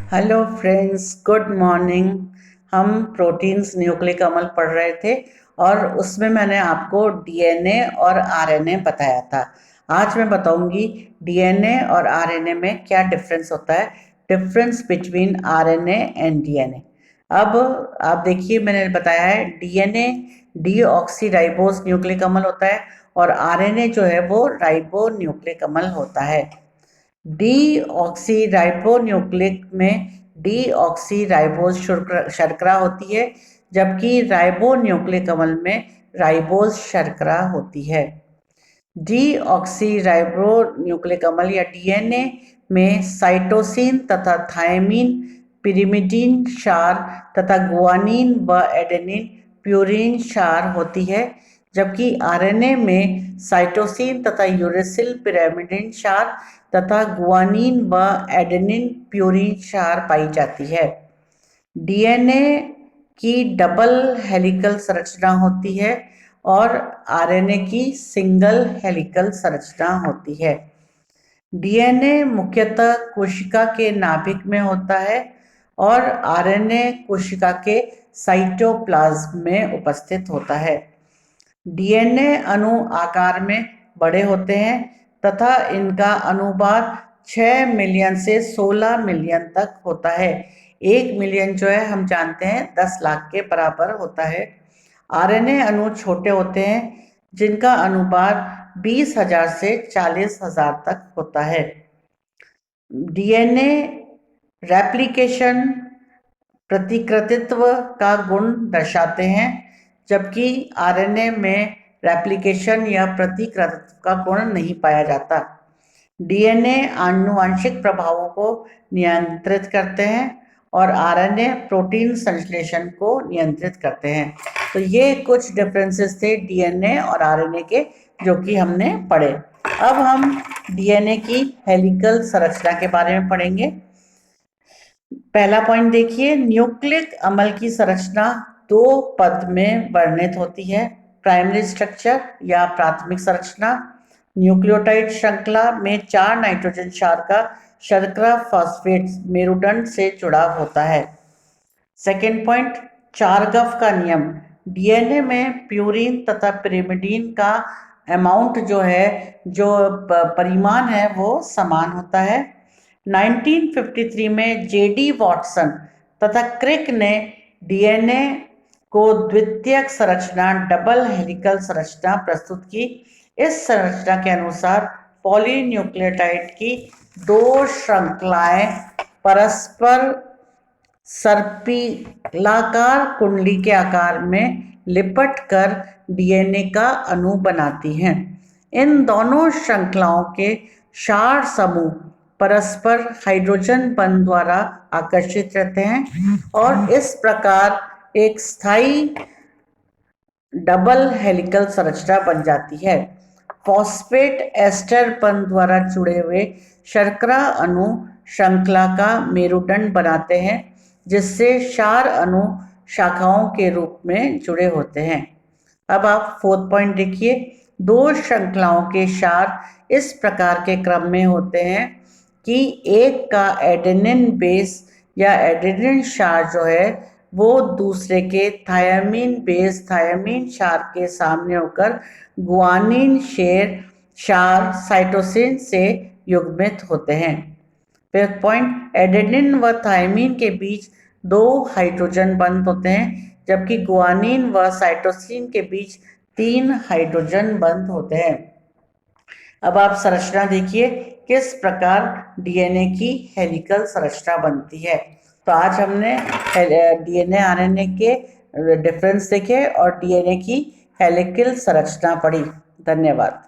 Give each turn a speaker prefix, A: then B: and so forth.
A: Hello friends, good morning. हम proteins nucleic अमल पढ़ रहे थे और उसमें मैंने आपको डीएनए और आरएनए बताया था। आज मैं बताऊंगी डीएनए और आरएनए में क्या डिफरेंस होता है, difference between RNA and DNA. अब आप देखिए, मैंने बताया है डीएनए डीऑक्सीराइबोस न्यूक्लिक अमल होता है और आरएनए जो है वो राइबो न्यूक्लिक अमल होता है। डीऑक्सीराइबोन्यूक्लिक में डीऑक्सीराइबोज शर्करा होती है, जबकि राइबोन्यूक्लिक अम्ल में राइबोज शर्करा होती है। डीऑक्सीराइबोन्यूक्लिक अम्ल या डीएनए में साइटोसिन तथा थायमीन, पिरिमिडीन क्षार तथा गुआनिन व एडेनिन प्यूरिन क्षार होती है, जबकि आरएनए में साइटोसिन तथा यूरेसिल पिरिमिडीन क्षार तथा गुआनिन व एडेनिन प्यूरिन क्षार पाई जाती है। डीएनए की डबल हेलिकल संरचना होती है और आरएनए की सिंगल हेलिकल संरचना होती है। डीएनए मुख्यतः कोशिका के नाभिक में होता है और आरएनए कोशिका के साइटोप्लाज्म में उपस्थित होता है। डीएनए अणु आकार में बड़े होते हैं तथा इनका अनुपात 6 मिलियन से 16 मिलियन तक होता है। 1 मिलियन जो है हम जानते हैं 10 लाख के बराबर होता है। आरएनए अणु छोटे होते हैं जिनका अनुपात 20,000 से 40,000 तक होता है। डीएनए रेप्लिकेशन प्रतिकृतित्व का गुण दर्शाते हैं, जबकि आरएनए में रेप्लिकेशन या प्रतिकृतित्व का गुण नहीं पाया जाता। डीएनए आनुवंशिक प्रभावों को नियंत्रित करते हैं और आरएनए प्रोटीन संश्लेषण को नियंत्रित करते हैं। तो ये कुछ डिफरेंसेस थे डीएनए और आरएनए के, जो कि हमने पढ़े। अब हम डीएनए की हेलिकल संरचना के बारे में पढ़ेंगे। पहला पॉइंट देखिए, न्यूक्लिक अम्ल की संरचना 2 पद में वर्णित होती है। प्राइमरी स्ट्रक्चर या प्राथमिक संरचना, न्यूक्लियोटाइड श्रृंखला में 4 नाइट्रोजन क्षार का शर्करा फॉस्फेट मेरुदंड से जुड़ाव होता है। सेकेंड पॉइंट, चारगफ का नियम। डीएनए में प्यूरिन तथा पिरिमिडीन का अमाउंट जो है, जो परिमाण है, वो समान होता है। 1953 में जेडी वॉटसन तथा क्रिक ने डीएनए को द्वितीयक संरचना डबल हेलिकल संरचना प्रस्तुत की। इस संरचना के अनुसार पॉलीन्यूक्लियोटाइड की 2 श्रृंखलाएं परस्पर सर्पिलाकार कुंडली के आकार में लिपट कर डीएनए का अणु बनाती हैं। इन दोनों श्रृंखलाओं के क्षार समूह परस्पर हाइड्रोजन बंध द्वारा आकर्षित रहते हैं और इस प्रकार एक स्थायी डबल हेलिकल संरचना बन जाती है। फॉस्फेट एस्टर बंध द्वारा जुड़े हुए शर्करा अणु श्रृंखला का मेरुदंड बनाते हैं, जिससे क्षार अणु शाखाओं के रूप में जुड़े होते हैं। अब आप 4th पॉइंट देखिए, 2 श्रृंखलाओं के क्षार इस प्रकार के क्रम में होते हैं कि एक का एडेनिन बेस या एडेनिन क्षार जो है वो दूसरे के थायमीन बेस थायमीन क्षार के सामने होकर गुआनिन क्षार साइटोसिन से युग्मित होते हैं। 5th पॉइंट, एडेनिन व थायमीन के बीच 2 हाइड्रोजन बंध होते हैं, जबकि गुआनिन व साइटोसिन के बीच 3 हाइड्रोजन बंध होते हैं। अब आप संरचना देखिए, किस प्रकार डीएनए की हेलिकल संरचना बनती है। तो आज हमने डीएनए आरएनए के डिफरेंस देखे और डीएनए की हेलिकल संरचना पढ़ी। धन्यवाद।